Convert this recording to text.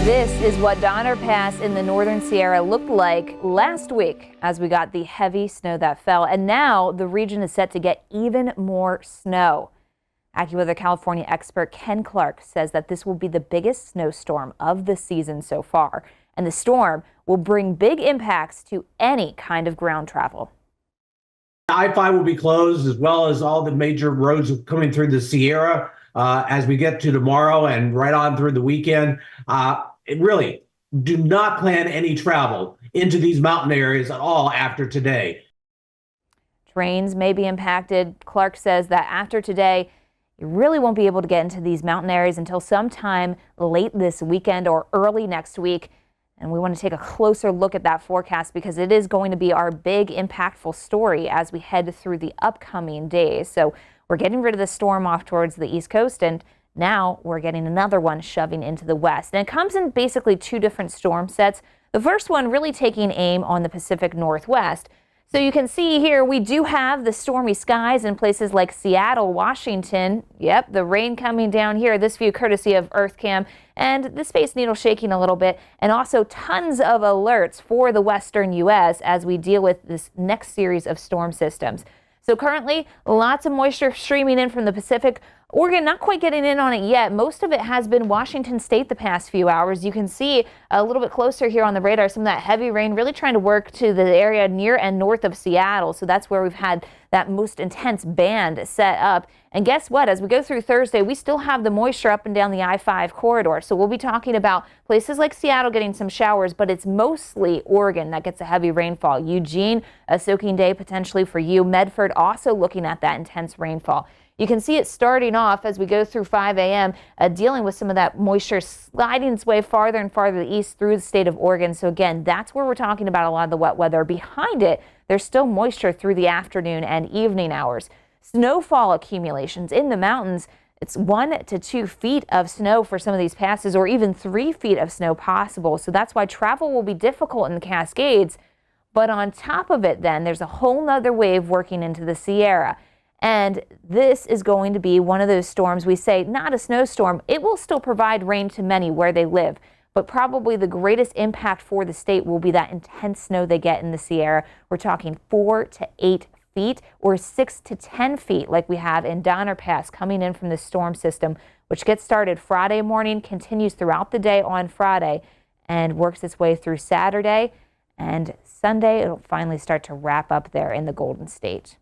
This is what Donner Pass in the northern Sierra looked like last week as we got the heavy snow that fell. And now the region is set to get even more snow. AccuWeather California expert Ken Clark says that this will be the biggest snowstorm of the season so far. And the storm will bring big impacts to any kind of ground travel. I-5 will be closed, as well as all the major roads coming through the Sierra as we get to tomorrow and right on through the weekend. Really, do not plan any travel into these mountain areas at all after today. Trains may be impacted. Clark says that after today, you really won't be able to get into these mountain areas until sometime late this weekend or early next week. And we want to take a closer look at that forecast because it is going to be our big impactful story as we head through the upcoming days. So we're getting rid of the storm off towards the East Coast, and now we're getting another one shoving into the west. And it comes in basically two different storm sets. The first one really taking aim on the Pacific Northwest. So you can see here we do have the stormy skies in places like Seattle, Washington. Yep, the rain coming down here. This view courtesy of EarthCam, and the Space Needle shaking a little bit, and also tons of alerts for the western U.S. as we deal with this next series of storm systems. So currently, lots of moisture streaming in from the Pacific. Oregon not quite getting in on it yet. Most of it has been Washington State the past few hours. You can see a little bit closer here on the radar some of that heavy rain really trying to work to the area near and north of Seattle. So that's where we've had that most intense band set up. And guess what? As we go through Thursday, we still have the moisture up and down the I-5 corridor. So we'll be talking about places like Seattle getting some showers, but it's mostly Oregon that gets a heavy rainfall. Eugene, a soaking day potentially for you. Medford also looking at that intense rainfall. You can see it starting off as we go through 5 a.m. Dealing with some of that moisture sliding its way farther and farther east through the state of Oregon. So again, that's where we're talking about a lot of the wet weather. Behind it, there's still moisture through the afternoon and evening hours. Snowfall accumulations in the mountains. It's 1 to 2 feet of snow for some of these passes, or even 3 feet of snow possible. So that's why travel will be difficult in the Cascades. But on top of it, then there's a whole nother wave working into the Sierra. And this is going to be one of those storms we say not a snowstorm. It will still provide rain to many where they live, but probably the greatest impact for the state will be that intense snow they get in the Sierra. We're talking 4 to 8 feet or 6 to 10 feet like we have in Donner Pass coming in from the storm system, which gets started Friday morning, continues throughout the day on Friday, and works its way through Saturday. And Sunday, it'll finally start to wrap up there in the Golden State.